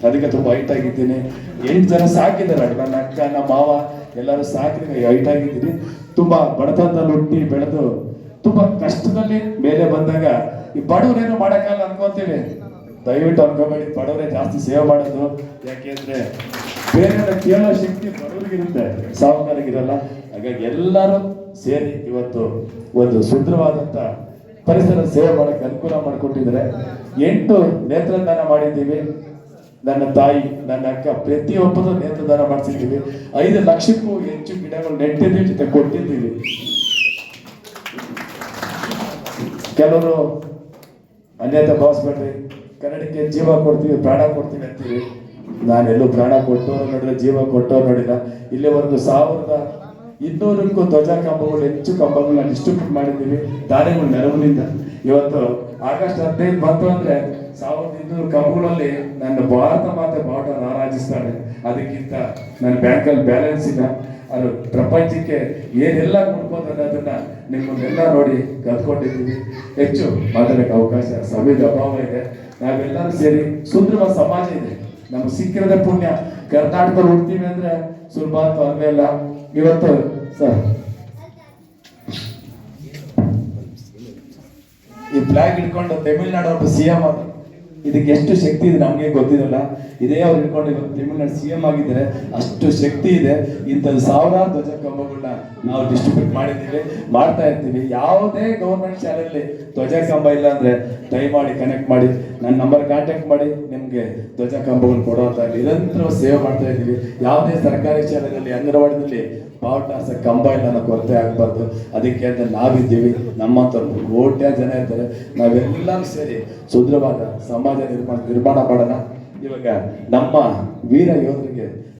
ಅದಕ್ಕೆ ತುಂಬ ಹೈಟ್ ಆಗಿದ್ದೀನಿ. 8 ಜನ ಸಾಕಿದ್ದಾರೆ, ನನ್ನ ಅಕ್ಕ ನಮ್ಮ ಮಾವ ಎಲ್ಲರೂ ಸಾಕಿ ಹೈಟ್ ಆಗಿದ್ದೀನಿ. ತುಂಬಾ ಬಡತನದಲ್ಲಿ ಹುಟ್ಟಿ ಬೆಳೆದು ತುಂಬಾ ಕಷ್ಟದಲ್ಲಿ ಮೇಲೆ ಬಂದಾಗ ಈ ಬಡವರೇನು ಮಾಡೋಕ್ಕಲ್ಲ ಅನ್ಕೋತೀವಿ. ದಯವಿಟ್ಟು ಅನ್ಕೋಬೇಡಿ, ಬಡವರೇ ಜಾಸ್ತಿ ಸೇವೆ ಮಾಡೋದು. ಯಾಕೆಂದ್ರೆ ಬೇರೆಯವರ ಕೇಳೋ ಶಕ್ತಿ ಬಡವರಿಗಿರುತ್ತೆ, ಸಾಹುಕಾರರಿಗಿರಲ್ಲ. ಹಾಗಾಗಿ ಎಲ್ಲರೂ ಸೇರಿ ಇವತ್ತು ಒಂದು ಸುಂದರವಾದಂತ ಪರಿಸರ ಸೇವೆ ಮಾಡಕ್ಕೆ ಅನುಕೂಲ ಮಾಡಿಕೊಟ್ಟಿದ್ದಾರೆ. 8 ನೇತ್ರದಾನ ಮಾಡಿದ್ದೀವಿ. ನನ್ನ ತಾಯಿ ನನ್ನ ಅಕ್ಕ ಪ್ರತಿಯೊಬ್ಬರು ನೇತ್ರದಾನ ಮಾಡಿಸಿದ್ದೀವಿ. 5 ಲಕ್ಷಕ್ಕೂ ಹೆಚ್ಚು ಗಿಡಗಳು ನೆಟ್ಟಿದ್ದೀವಿ, ಜೊತೆ ಕೊಟ್ಟಿದ್ದೀವಿ. ಕೆಲವರು ಅನ್ಯತೆ ಭಾವಿಸ್ಬೇಡ್ರಿ, ಕನ್ನಡಕ್ಕೆ ಜೀವ ಕೊಡ್ತೀವಿ ಪ್ರಾಣ ಕೊಡ್ತೀವಿ ಅಂತೀವಿ. ನಾನೆಲ್ಲೂ ಪ್ರಾಣ ಕೊಟ್ಟವ್ರು ನೋಡಿಲ್ಲ, ಜೀವ ಕೊಟ್ಟವ್ರು ನೋಡಿಲ್ಲ. ಇಲ್ಲಿವರೆಗೂ 1200ಕ್ಕೂ ಧ್ವಜ ಕಂಬಗಳು, ಹೆಚ್ಚು ಕಂಬಗಳನ್ನ ಡಿಸ್ಟ್ರಿಬ್ಯೂಟ್ ಮಾಡಿದ್ದೀವಿ ದಾನಿಗಳ ನೆರವಿನಿಂದ. ಇವತ್ತು ಆಗಸ್ಟ್ 15 ಬಂತು ಅಂದ್ರೆ 1200 ಕಂಬಗಳಲ್ಲಿ ನನ್ನ ಭಾರತ ಮಾತೆ ಬಾವುಟ ರಾರಾಜಿಸ್ತಾಳೆ. ಅದಕ್ಕಿಂತ ನನ್ನ ಬ್ಯಾಂಕಲ್ಲಿ ಬ್ಯಾಲೆನ್ಸ್ ಇಲ್ಲ. ಅದು ಪ್ರಪಂಚಕ್ಕೆ ಏನೆಲ್ಲ ಕೊಡ್ಬೋದು ಅನ್ನೋದನ್ನ ನಿಮ್ಮನ್ನೆಲ್ಲ ನೋಡಿ ಕಲ್ತ್ಕೊಂಡಿದ್ದೀವಿ. ಹೆಚ್ಚು ಮಾತಾಡಕ್ಕೆ ಅವಕಾಶ ಸಮಯದ ಅಭಾವ ಇದೆ. ನಾವೆಲ್ಲರೂ ಸೇರಿ ಸುಂದರವಾದ ಸಮಾಜ ಇದೆ, ನಮ್ಗೆ ಸಿಕ್ಕಿರೋದೇ ಪುಣ್ಯ. ಕರ್ನಾಟಕದಲ್ಲಿ ಹುಡ್ತೀವಿ ಅಂದ್ರೆ ಸುಲಭ ಅಂತ ಅಲ್ವೇ ಇಲ್ಲ. ಇವತ್ತು ಸರ್ ಈ ಫ್ಲಾಗ್ ಇಟ್ಕೊಂಡು ತಮಿಳ್ನಾಡು ಒಬ್ಬ CM ಆದ್ರು. ಇದಕ್ಕೆ ಎಷ್ಟು ಶಕ್ತಿ ಇದೆ ನಮಗೆ ಗೊತ್ತಿರಲ್ಲ. ಇದೇ ಅವ್ರು ಇಟ್ಕೊಂಡು ಇವತ್ತು ತಮಿಳ್ನಾಡು CM ಆಗಿದ್ದಾರೆ, ಅಷ್ಟು ಶಕ್ತಿ ಇದೆ. ಇಂಥದ್ದು ಸಾವಿರಾರು ಧ್ವಜ ಕಂಬಗಳನ್ನ ನಾವು ಡಿಸ್ಟ್ರಿಬ್ಯೂಟ್ ಮಾಡಿದ್ದೀವಿ, ಮಾಡ್ತಾ ಇರ್ತೀವಿ. ಯಾವುದೇ ಗೌರ್ಮೆಂಟ್ ಶಾಲೆಯಲ್ಲಿ ಧ್ವಜ ಕಂಬ ಇಲ್ಲ ಅಂದ್ರೆ ದಯಮಾಡಿ ಕನೆಕ್ಟ್ ಮಾಡಿ, ನನ್ನ ನಂಬರ್ ಕಾಂಟ್ಯಾಕ್ಟ್ ಮಾಡಿ, ನಿಮಗೆ ಧ್ವಜ ಕಂಬಗಳು ಕೊಡುವಂತ ನಿರಂತರ ಸೇವೆ ಮಾಡ್ತಾ ಇದ್ದೀವಿ. ಯಾವುದೇ ಸರ್ಕಾರಿ ಶಾಲೆಯಲ್ಲಿ ಅಂಗನವಾಡಿನಲ್ಲಿ ಬಾವುಟ ಕಂಬ ಇಲ್ಲ ಅನ್ನೋ ಕೊರತೆ ಆಗಬಾರ್ದು. ಅದಕ್ಕೆ ಅಂತ ನಾವಿದ್ದೀವಿ, ನಮ್ಮಂಥವ್ರು ಕೋಟ್ಯ ಜನ ಇರ್ತಾರೆ. ನಾವೆಲ್ಲರೂ ಸೇರಿ ಸುಂದರವಾದ ಸಮಾಜ ನಿರ್ಮಾಣ ಮಾಡೋಣ. ಇವಾಗ ನಮ್ಮ ವೀರ ಯೋಧರಿಗೆ